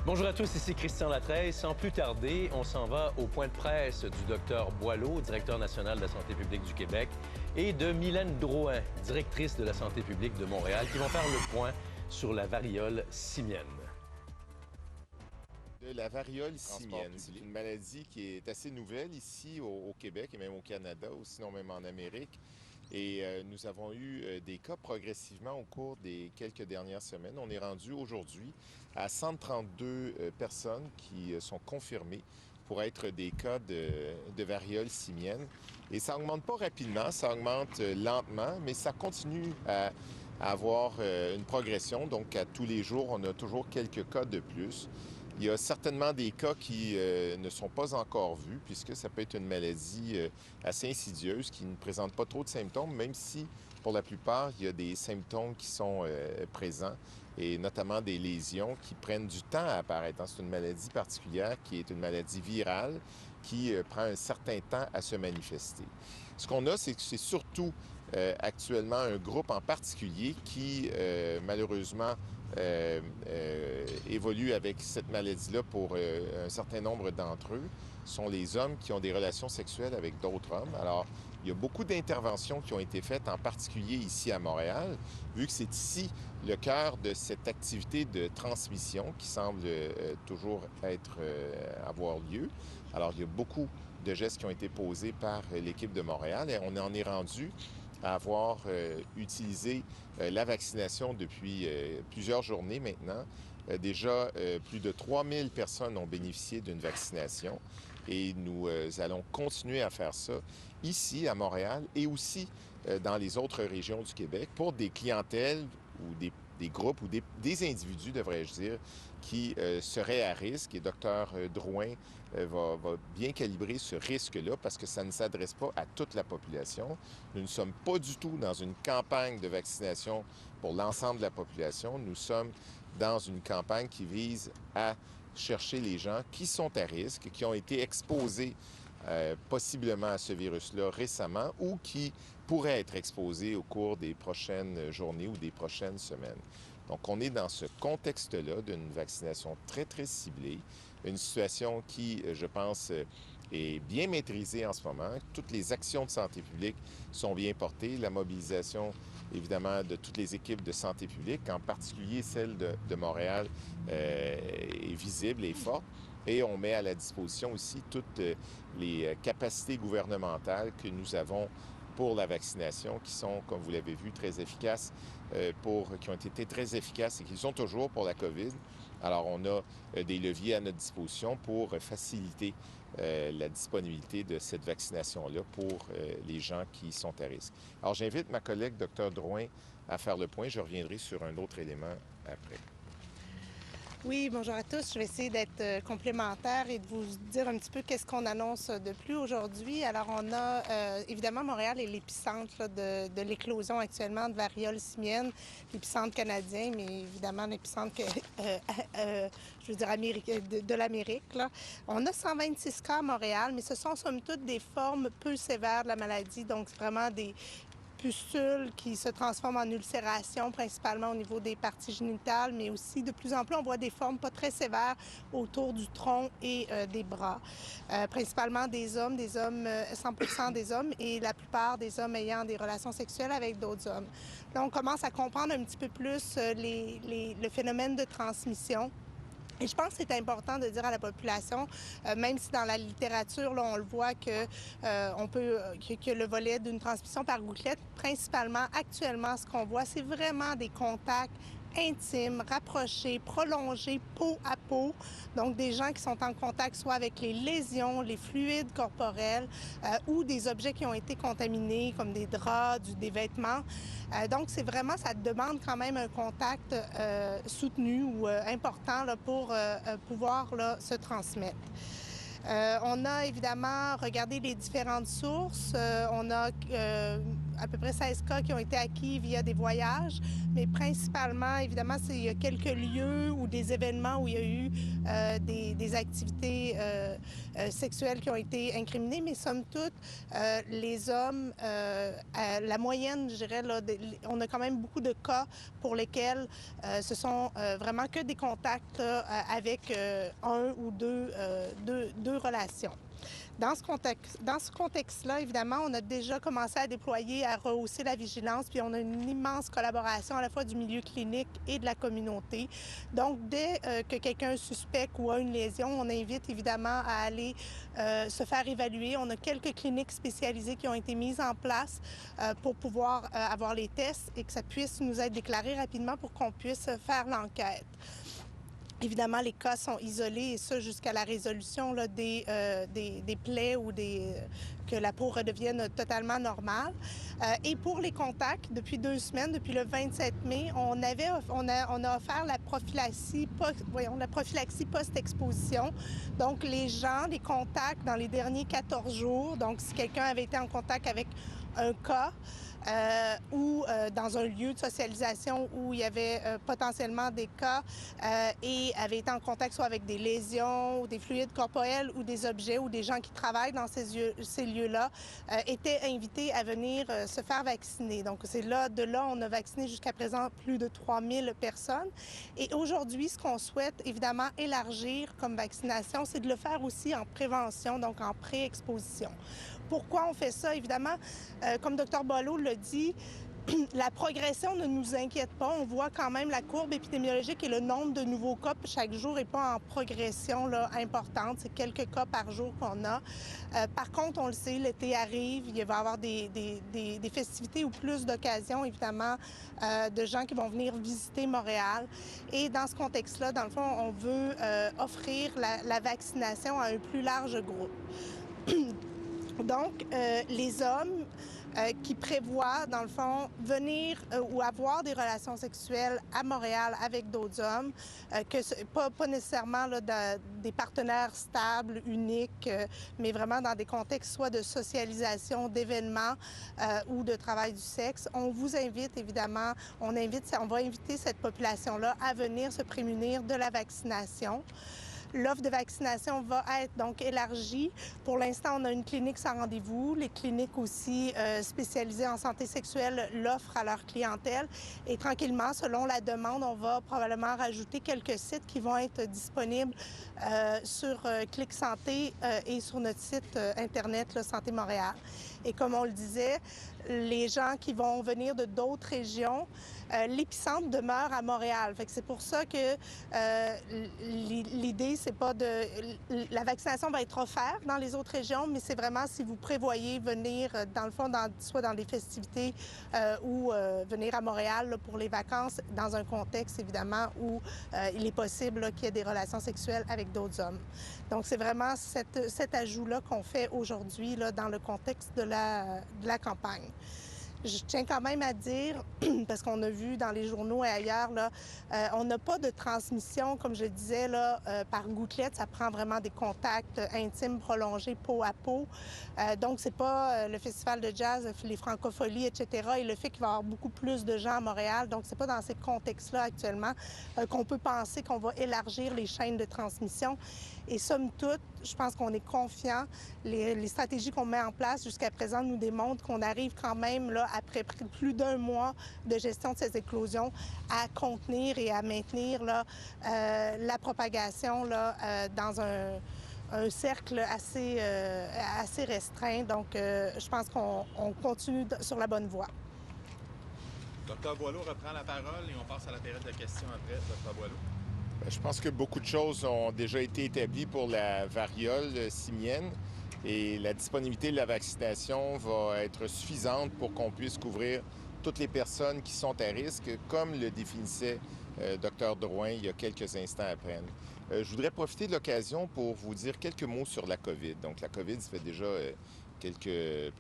Bonjour à tous, ici Christian Latreille. Sans plus tarder, on s'en va au point de presse du Dr Boileau, directeur national de la santé publique du Québec, et de Mylène Drouin, directrice de la santé publique de Montréal, qui vont faire le point sur la variole simienne. De la variole simienne, c'est une maladie qui est assez nouvelle ici au Québec et même au Canada, ou sinon même en Amérique. Et nous avons eu des cas progressivement au cours des quelques dernières semaines. On est rendu aujourd'hui à 132 personnes qui sont confirmées pour être des cas de variole simienne. Et ça augmente pas rapidement, ça augmente lentement, mais ça continue à avoir une progression. Donc, à tous les jours, on a toujours quelques cas de plus. Il y a certainement des cas qui ne sont pas encore vus, puisque ça peut être une maladie assez insidieuse qui ne présente pas trop de symptômes, même si, pour la plupart, il y a des symptômes qui sont présents, et notamment des lésions qui prennent du temps à apparaître. C'est une maladie particulière qui est une maladie virale qui prend un certain temps à se manifester. Ce qu'on a, c'est que c'est surtout actuellement un groupe en particulier qui, malheureusement, évolue avec cette maladie-là pour un certain nombre d'entre eux, sont les hommes qui ont des relations sexuelles avec d'autres hommes. Alors, il y a beaucoup d'interventions qui ont été faites, en particulier ici à Montréal, vu que c'est ici le cœur de cette activité de transmission qui semble toujours avoir lieu. Alors, il y a beaucoup de gestes qui ont été posés par l'équipe de Montréal et on en est rendu à avoir utilisé la vaccination depuis plusieurs journées maintenant. Déjà, plus de 3000 personnes ont bénéficié d'une vaccination et nous allons continuer à faire ça ici à Montréal et aussi dans les autres régions du Québec pour des clientèles ou des groupes ou des individus, devrais-je dire, qui seraient à risque. Et Dr Drouin va bien calibrer ce risque-là parce que ça ne s'adresse pas à toute la population. Nous ne sommes pas du tout dans une campagne de vaccination pour l'ensemble de la population. Nous sommes dans une campagne qui vise à chercher les gens qui sont à risque, qui ont été exposés possiblement à ce virus-là récemment ou qui pourraient être exposés au cours des prochaines journées ou des prochaines semaines. Donc, on est dans ce contexte-là d'une vaccination très, très ciblée, une situation qui, je pense, est bien maîtrisée en ce moment. Toutes les actions de santé publique sont bien portées. La mobilisation, évidemment, de toutes les équipes de santé publique, en particulier celle de Montréal, est visible et forte. Et on met à la disposition aussi toutes les capacités gouvernementales que nous avons pour la vaccination, qui sont, comme vous l'avez vu, très efficaces, qui ont été très efficaces et qui sont toujours pour la COVID. Alors, on a des leviers à notre disposition pour faciliter la disponibilité de cette vaccination-là pour les gens qui sont à risque. Alors, j'invite ma collègue Dr Drouin à faire le point. Je reviendrai sur un autre élément après. Oui, bonjour à tous. Je vais essayer d'être complémentaire et de vous dire un petit peu qu'est-ce qu'on annonce de plus aujourd'hui. Alors, on a évidemment Montréal est l'épicentre de l'éclosion actuellement de variole simienne, l'épicentre canadien, mais évidemment l'épicentre je veux dire de l'Amérique. Là. On a 126 cas à Montréal, mais ce sont somme toute des formes peu sévères de la maladie, donc vraiment des pustules qui se transforment en ulcération, principalement au niveau des parties génitales, mais aussi de plus en plus, on voit des formes pas très sévères autour du tronc et des bras. Principalement des hommes, 100% des hommes, et la plupart des hommes ayant des relations sexuelles avec d'autres hommes. Là, on commence à comprendre un petit peu plus le phénomène de transmission. Et je pense que c'est important de dire à la population, même si dans la littérature, là, on le voit que le volet d'une transmission par gouttelette, principalement, actuellement, ce qu'on voit, c'est vraiment des contacts intimes, rapprochés, prolongés, peau à peau. Donc, des gens qui sont en contact soit avec les lésions, les fluides corporels ou des objets qui ont été contaminés, comme des draps, des vêtements. Donc, c'est vraiment, ça demande quand même un contact soutenu ou important là, pour pouvoir là, se transmettre. On a évidemment regardé les différentes sources. On a à peu près 16 cas qui ont été acquis via des voyages, mais principalement, évidemment, il y a quelques lieux ou des événements où il y a eu des activités sexuelles qui ont été incriminées, mais somme toute, les hommes, la moyenne, je dirais, là, on a quand même beaucoup de cas pour lesquels ce sont vraiment que des contacts là, avec un ou deux relations. Dans ce contexte-là, évidemment, on a déjà commencé à déployer, à rehausser la vigilance, puis on a une immense collaboration à la fois du milieu clinique et de la communauté. Donc, dès que quelqu'un suspecte ou a une lésion, on invite évidemment à aller se faire évaluer. On a quelques cliniques spécialisées qui ont été mises en place pour pouvoir avoir les tests et que ça puisse nous être déclaré rapidement pour qu'on puisse faire l'enquête. Évidemment, les cas sont isolés et ça jusqu'à la résolution là, des plaies ou que la peau redevienne totalement normale. Et pour les contacts, depuis 2 semaines, depuis le 27 mai, on a offert la prophylaxie post-exposition. Donc, les gens, les contacts dans les derniers 14 jours, donc si quelqu'un avait été en contact avec un cas, ou dans un lieu de socialisation où il y avait potentiellement des cas et avait été en contact soit avec des lésions ou des fluides corporels ou des objets ou des gens qui travaillent dans ces lieux-là, étaient invités à venir se faire vacciner. Donc, de là, on a vacciné jusqu'à présent plus de 3000 personnes. Et aujourd'hui, ce qu'on souhaite évidemment élargir comme vaccination, c'est de le faire aussi en prévention, donc en pré-exposition. Pourquoi on fait ça? Évidemment, comme Dr Boileau l'a dit, la progression ne nous inquiète pas. On voit quand même la courbe épidémiologique et le nombre de nouveaux cas chaque jour n'est pas en progression là, importante. C'est quelques cas par jour qu'on a. Par contre, on le sait, l'été arrive, il va y avoir des festivités ou plus d'occasions, évidemment, de gens qui vont venir visiter Montréal. Et dans ce contexte-là, dans le fond, on veut offrir la vaccination à un plus large groupe. Donc, les hommes qui prévoient, dans le fond, venir ou avoir des relations sexuelles à Montréal avec d'autres hommes, pas nécessairement là, des partenaires stables, uniques, mais vraiment dans des contextes soit de socialisation, d'événements ou de travail du sexe. On vous invite, évidemment, on va inviter cette population-là à venir se prémunir de la vaccination. L'offre de vaccination va être donc élargie. Pour l'instant, on a une clinique sans rendez-vous. Les cliniques aussi spécialisées en santé sexuelle l'offrent à leur clientèle. Et tranquillement, selon la demande, on va probablement rajouter quelques sites qui vont être disponibles sur Clic Santé et sur notre site Internet là, Santé Montréal. Et comme on le disait, les gens qui vont venir de d'autres régions, l'épicentre demeure à Montréal. Fait que c'est pour ça que l'idée, c'est pas de... La vaccination va être offerte dans les autres régions, mais c'est vraiment si vous prévoyez venir, dans le fond, soit dans des festivités ou venir à Montréal là, pour les vacances, dans un contexte, évidemment, où il est possible qu'il y ait des relations sexuelles avec d'autres hommes. Donc, c'est vraiment cet ajout-là qu'on fait aujourd'hui dans le contexte de la campagne. Je tiens quand même à dire, parce qu'on a vu dans les journaux et ailleurs, là, on n'a pas de transmission, comme je le disais, là, par gouttelette. Ça prend vraiment des contacts intimes prolongés peau à peau. Donc, c'est pas le festival de jazz, les francopholies, etc. et le fait qu'il va y avoir beaucoup plus de gens à Montréal. Donc, c'est pas dans ces contextes-là actuellement qu'on peut penser qu'on va élargir les chaînes de transmission. Et somme toute, je pense qu'on est confiant. Les stratégies qu'on met en place jusqu'à présent nous démontrent qu'on arrive quand même, là, après plus d'1 mois de gestion de ces éclosions, à contenir et à maintenir là, la propagation là, dans un cercle assez restreint. Donc, je pense qu'on continue sur la bonne voie. Dr Boileau reprend la parole et on passe à la période de questions après. Dr Boileau. Je pense que beaucoup de choses ont déjà été établies pour la variole simienne et la disponibilité de la vaccination va être suffisante pour qu'on puisse couvrir toutes les personnes qui sont à risque, comme le définissait Dr Drouin il y a quelques instants à peine. Je voudrais profiter de l'occasion pour vous dire quelques mots sur la COVID. Donc, la COVID, ça fait déjà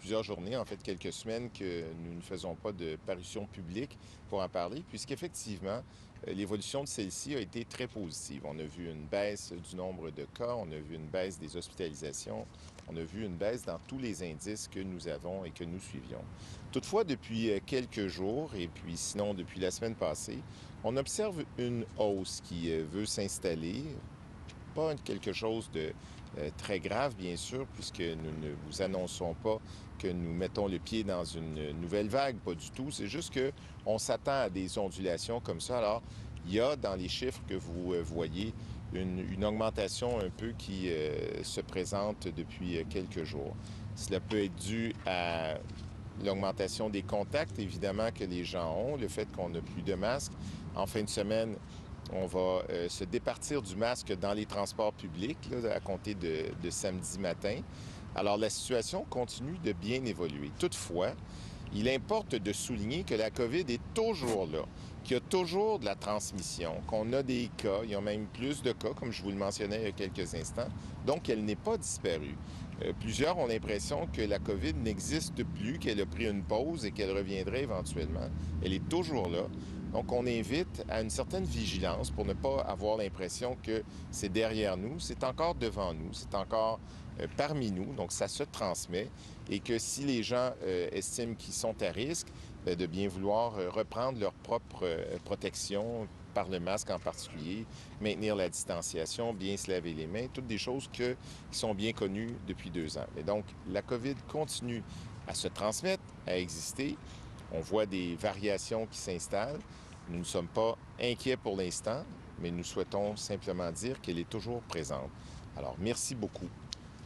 plusieurs journées, en fait quelques semaines, que nous ne faisons pas de parution publique pour en parler, puisqu'effectivement, l'évolution de celle-ci a été très positive. On a vu une baisse du nombre de cas, on a vu une baisse des hospitalisations, on a vu une baisse dans tous les indices que nous avons et que nous suivions. Toutefois, depuis quelques jours, et puis sinon depuis la semaine passée, on observe une hausse qui veut s'installer. Pas quelque chose de très grave, bien sûr, puisque nous ne vous annonçons pas que nous mettons le pied dans une nouvelle vague, pas du tout. C'est juste qu'on s'attend à des ondulations comme ça. Alors, il y a dans les chiffres que vous voyez une augmentation un peu qui se présente depuis quelques jours. Cela peut être dû à l'augmentation des contacts, évidemment, que les gens ont, le fait qu'on n'a plus de masques. En fin de semaine, on va se départir du masque dans les transports publics là, à compter de samedi matin. Alors, la situation continue de bien évoluer. Toutefois, il importe de souligner que la COVID est toujours là, qu'il y a toujours de la transmission, qu'on a des cas, il y a même plus de cas, comme je vous le mentionnais il y a quelques instants, donc elle n'est pas disparue. Plusieurs ont l'impression que la COVID n'existe plus, qu'elle a pris une pause et qu'elle reviendrait éventuellement. Elle est toujours là. Donc, on invite à une certaine vigilance pour ne pas avoir l'impression que c'est derrière nous, c'est encore devant nous, c'est encore parmi nous, donc ça se transmet et que si les gens estiment qu'ils sont à risque, de bien vouloir reprendre leur propre protection par le masque en particulier, maintenir la distanciation, bien se laver les mains, toutes des choses qui sont bien connues depuis 2 ans. Mais donc, la COVID continue à se transmettre, à exister. On voit des variations qui s'installent. Nous ne sommes pas inquiets pour l'instant, mais nous souhaitons simplement dire qu'elle est toujours présente. Alors, merci beaucoup.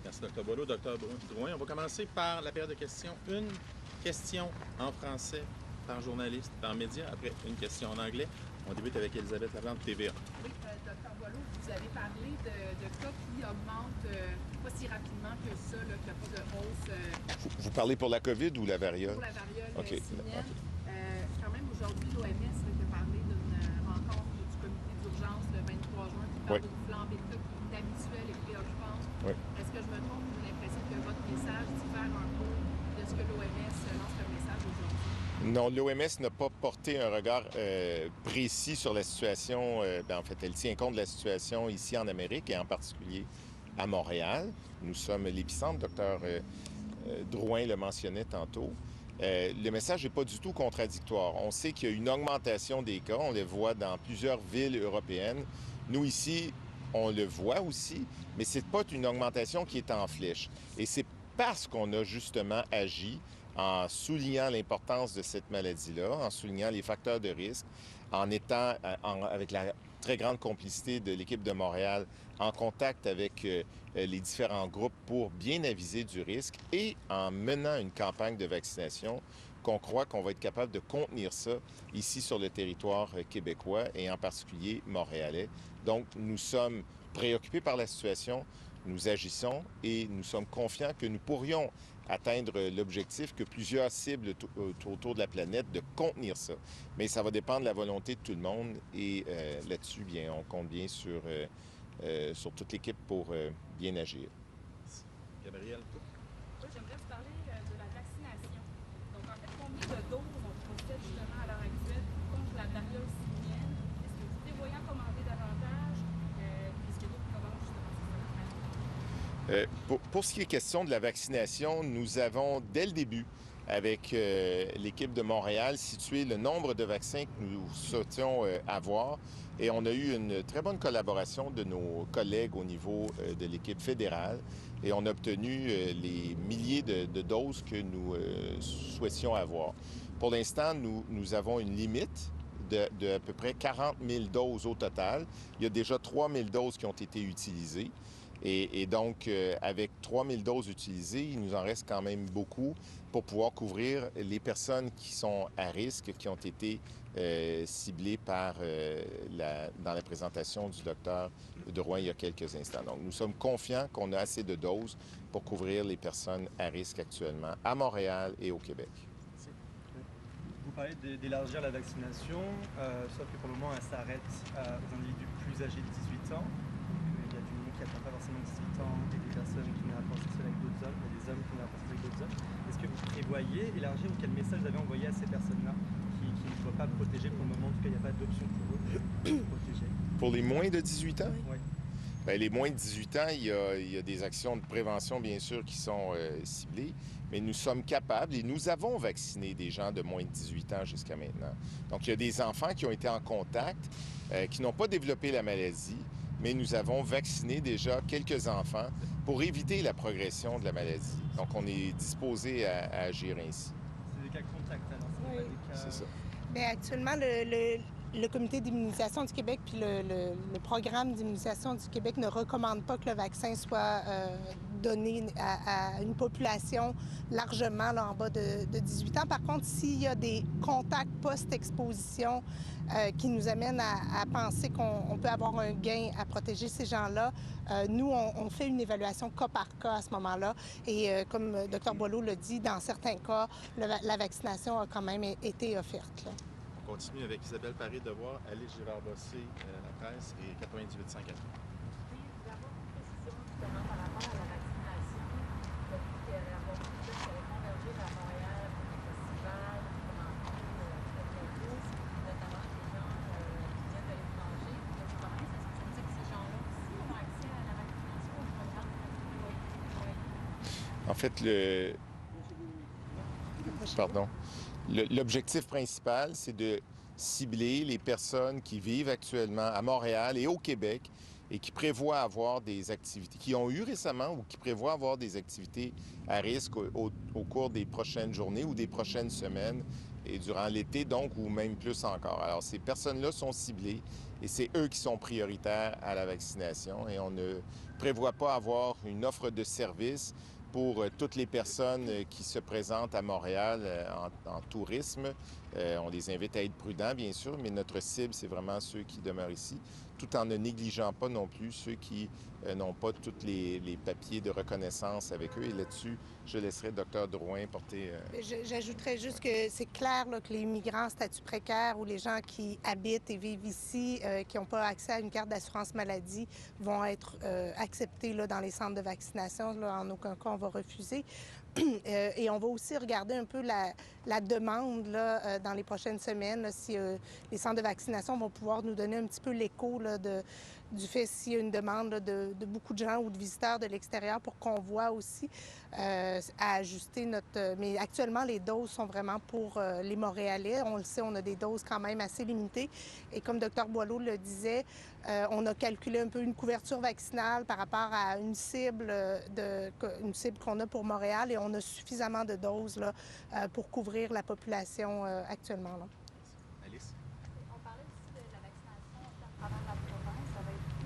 Merci, Dr. Boileau. Dr. Drouin, on va commencer par la période de questions. Une question en français par journaliste, par média, après une question en anglais. On débute avec Elisabeth Laplante, TVA. Oui, Dr. Boileau, vous avez parlé de cas qui augmentent pas si rapidement que ça, là, qu'il n'y a pas de hausse. Vous parlez pour la COVID ou la variole? Pour la variole OK. simienne. Quand même, aujourd'hui, l'OMS a parlé d'une rencontre du comité d'urgence le 23 juin qui parle d'une flambée de cas qui est inhabituelle et préoccupante. Oui. Est-ce que je me trompe ou j'ai l'impression que votre message diffère un peu de ce que l'OMS lance comme message aujourd'hui? Non, l'OMS n'a pas porté un regard précis sur la situation. En fait, elle tient compte de la situation ici en Amérique et en particulier à Montréal. Nous sommes l'épicentre, docteur Drouin le mentionnait tantôt. Le message n'est pas du tout contradictoire. On sait qu'il y a une augmentation des cas. On le voit dans plusieurs villes européennes. Nous, ici, on le voit aussi, mais ce n'est pas une augmentation qui est en flèche. Et c'est parce qu'on a justement agi en soulignant l'importance de cette maladie-là, en soulignant les facteurs de risque, en étant avec la très grande complicité de l'équipe de Montréal, en contact avec les différents groupes pour bien aviser du risque et en menant une campagne de vaccination qu'on croit qu'on va être capable de contenir ça ici sur le territoire québécois et en particulier montréalais. Donc, nous sommes préoccupés par la situation, nous agissons et nous sommes confiants que nous pourrions atteindre l'objectif que plusieurs ciblent autour de la planète de contenir ça. Mais ça va dépendre de la volonté de tout le monde et là-dessus, bien, on compte bien sur toute l'équipe pour bien agir. Gabrielle. Oui, j'aimerais vous parler de la vaccination. Donc, en fait, combien de doses on possède justement à l'heure actuelle contre la variole simienne? Est-ce que vous prévoyez en commander davantage? Est-ce qu'il y a d'autres commandes justement sur cette Pour ce qui est question de la vaccination, nous avons, dès le début, avec l'équipe de Montréal, situé le nombre de vaccins que nous souhaitions avoir. Et on a eu une très bonne collaboration de nos collègues au niveau de l'équipe fédérale. Et on a obtenu les milliers de doses que nous souhaitions avoir. Pour l'instant, nous avons une limite de à peu près 40 000 doses au total. Il y a déjà 3 000 doses qui ont été utilisées. Et donc, avec 3 000 doses utilisées, il nous en reste quand même beaucoup pour pouvoir couvrir les personnes qui sont à risque, qui ont été ciblées dans la présentation du docteur Drouin il y a quelques instants. Donc, nous sommes confiants qu'on a assez de doses pour couvrir les personnes à risque actuellement à Montréal et au Québec. Vous parlez d'élargir la vaccination, sauf que pour le moment, elle s'arrête aux individus plus âgés de 18 ans. Il y a du monde qui n'ont pas forcément 18 ans et des personnes qui ont un rapport sexuel avec d'autres hommes, et des hommes qui ont un rapport sexuel avec d'autres hommes. Est-ce que vous prévoyez élargir ou quel message vous avez envoyé à ces personnes-là qui ne soient pas protégées pour le moment? En tout cas, il n'y a pas d'option pour eux de protéger. Pour les moins de 18 ans? Oui. Bien, les moins de 18 ans, il y a des actions de prévention, bien sûr, qui sont ciblées, mais nous sommes capables et nous avons vacciné des gens de moins de 18 ans jusqu'à maintenant. Donc, il y a des enfants qui ont été en contact, qui n'ont pas développé la maladie, mais nous avons vacciné déjà quelques enfants pour éviter la progression de la maladie. Donc, on est disposé à agir ainsi. C'est des cas de contact, alors c'est Oui. pas des cas... C'est ça. Bien, actuellement, le Comité d'immunisation du Québec puis le programme d'immunisation du Québec ne recommande pas que le vaccin soit donné à une population largement là, en bas de 18 ans. Par contre, s'il y a des contacts post-exposition qui nous amènent à penser qu'on peut avoir un gain à protéger ces gens-là, nous, on fait une évaluation cas par cas à ce moment-là. Et comme le Dr Boileau l'a dit, dans certains cas, la vaccination a quand même été offerte. Là. On continue avec Isabelle Paré-Devoir, Alice Girard-Bossé, La Presse et 98.5 FM. Oui, d'avoir une précision justement par rapport à la vaccination. Depuis que la population s'est convergée vers Montréal pour des festivals, commenter notamment des gens qui viennent de l'étranger, de province, est-ce que ça veut dire que ces gens-là aussi ont accès à la vaccination au programme que vous prévoyez? En fait, l'objectif principal, c'est de cibler les personnes qui vivent actuellement à Montréal et au Québec et qui prévoient avoir des activités, qui ont eu récemment ou qui prévoient avoir des activités à risque au cours des prochaines journées ou des prochaines semaines et durant l'été, donc, ou même plus encore. Alors, ces personnes-là sont ciblées et c'est eux qui sont prioritaires à la vaccination et on ne prévoit pas avoir une offre de service pour toutes les personnes qui se présentent à Montréal en tourisme. On les invite à être prudents, bien sûr, mais notre cible, c'est vraiment ceux qui demeurent ici, tout en ne négligeant pas non plus ceux qui n'ont pas tous les papiers de reconnaissance avec eux. Et là-dessus, je laisserai le Dr Drouin porter... J'ajouterais juste que c'est clair là, que les migrants statut précaire ou les gens qui habitent et vivent ici, qui n'ont pas accès à une carte d'assurance maladie, vont être acceptés là, dans les centres de vaccination. Là, en aucun cas, on va refuser. Et on va aussi regarder un peu la demande là, dans les prochaines semaines, là, si les centres de vaccination vont pouvoir nous donner un petit peu l'écho là, du fait s'il y a une demande là, de beaucoup de gens ou de visiteurs de l'extérieur pour qu'on voit aussi à ajuster notre... Mais actuellement, les doses sont vraiment pour les Montréalais. On le sait, on a des doses quand même assez limitées. Et comme Dr Boileau le disait, on a calculé un peu une couverture vaccinale par rapport à une cible qu'on a pour Montréal et on a suffisamment de doses là, pour couvrir la population actuellement. Là. Alice? On parlait aussi de la vaccination à travers la province. Ça va être où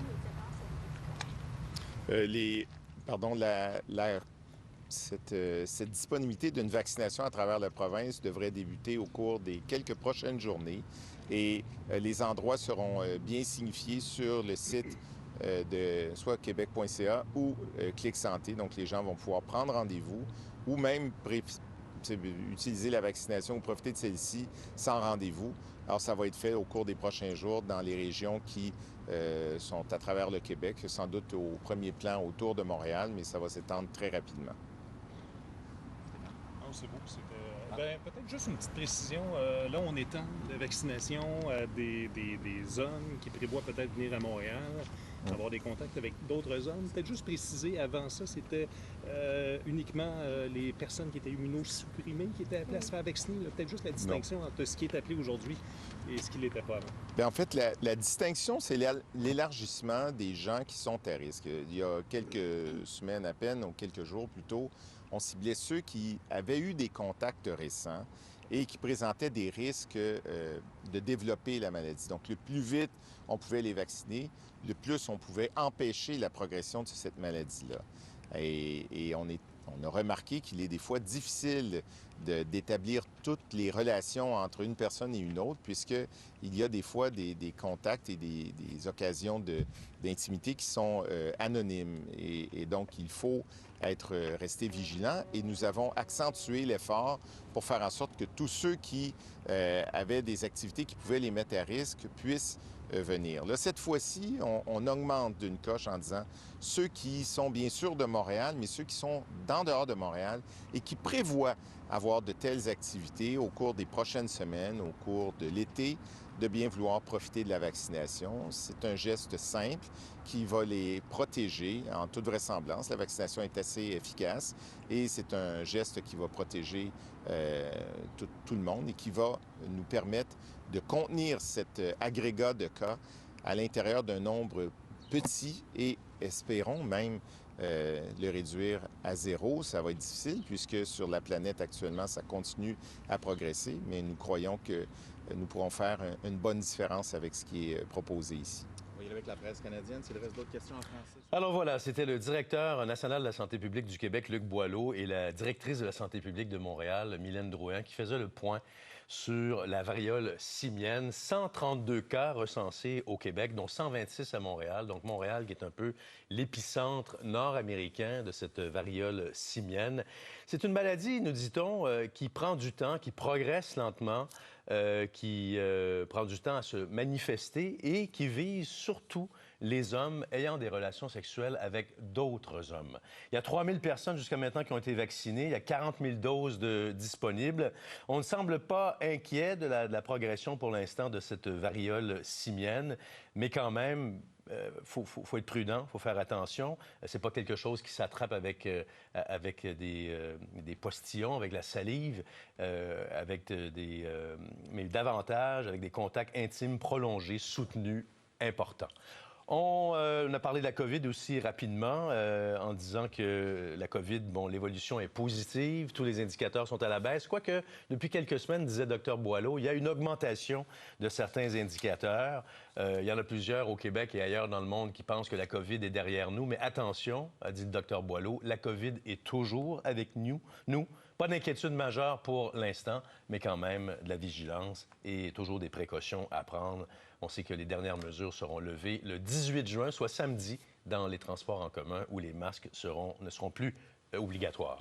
Cette disponibilité d'une vaccination à travers la province devrait débuter au cours des quelques prochaines journées et les endroits seront bien signifiés sur le site de soit québec.ca ou Clic Santé. Donc, les gens vont pouvoir prendre rendez-vous ou même utiliser la vaccination ou profiter de celle-ci sans rendez-vous. Alors, ça va être fait au cours des prochains jours dans les régions qui sont à travers le Québec, sans doute au premier plan autour de Montréal, mais ça va s'étendre très rapidement. Non, c'est beau. Peut-être juste une petite précision. Là, on étend la vaccination à des hommes qui prévoient peut-être venir à Montréal, avoir des contacts avec d'autres hommes. Peut-être juste préciser, avant ça, c'était uniquement les personnes qui étaient immunosupprimées qui étaient appelées à se faire vacciner. Peut-être juste la distinction entre ce qui est appelé aujourd'hui et ce qui ne l'était pas avant. Bien, en fait, la distinction, c'est l'élargissement des gens qui sont à risque. Il y a quelques semaines à peine, ou quelques jours plutôt, on ciblait ceux qui avaient eu des contacts récents et qui présentaient des risques de développer la maladie. Donc, le plus vite on pouvait les vacciner, le plus on pouvait empêcher la progression de cette maladie-là. Et on a remarqué qu'il est des fois difficile d'établir toutes les relations entre une personne et une autre, puisqu'il y a des fois des contacts et des occasions d'intimité qui sont anonymes. Et donc, il faut rester vigilant et nous avons accentué l'effort pour faire en sorte que tous ceux qui avaient des activités qui pouvaient les mettre à risque puissent venir. Là, cette fois-ci, on augmente d'une coche en disant ceux qui sont bien sûr de Montréal, mais ceux qui sont d'en dehors de Montréal et qui prévoient avoir de telles activités au cours des prochaines semaines, au cours de l'été, de bien vouloir profiter de la vaccination. C'est un geste simple qui va les protéger en toute vraisemblance. La vaccination est assez efficace et c'est un geste qui va protéger tout le monde et qui va nous permettre de contenir cet agrégat de cas à l'intérieur d'un nombre petit et espérons même le réduire à zéro. Ça va être difficile puisque sur la planète actuellement, ça continue à progresser, mais nous croyons que nous pourrons faire une bonne différence avec ce qui est proposé ici. On va y aller avec la presse canadienne. S'il reste d'autres questions en français. Alors voilà, c'était le directeur national de la santé publique du Québec, Luc Boileau, et la directrice de la santé publique de Montréal, Mylène Drouin, qui faisaient le point sur la variole simienne. 132 cas recensés au Québec, dont 126 à Montréal. Donc Montréal qui est un peu l'épicentre nord-américain de cette variole simienne. C'est une maladie, nous dit-on, qui prend du temps, qui progresse lentement, qui prend du temps à se manifester et qui vise surtout les hommes ayant des relations sexuelles avec d'autres hommes. Il y a 3 000 personnes jusqu'à maintenant qui ont été vaccinées. Il y a 40 000 doses disponibles. On ne semble pas inquiet de la progression pour l'instant de cette variole simienne, mais quand même, faut être prudent, faut faire attention. C'est pas quelque chose qui s'attrape avec des postillons, avec la salive, mais davantage avec des contacts intimes prolongés, soutenus, importants. On a parlé de la COVID aussi rapidement en disant que la COVID, l'évolution est positive, tous les indicateurs sont à la baisse. Quoique, depuis quelques semaines, disait Dr Boileau, il y a une augmentation de certains indicateurs. Il y en a plusieurs au Québec et ailleurs dans le monde qui pensent que la COVID est derrière nous. Mais attention, a dit le Dr Boileau, la COVID est toujours avec nous. Pas d'inquiétude majeure pour l'instant, mais quand même de la vigilance et toujours des précautions à prendre. On sait que les dernières mesures seront levées le 18 juin, soit samedi, dans les transports en commun où les masques ne seront plus obligatoires.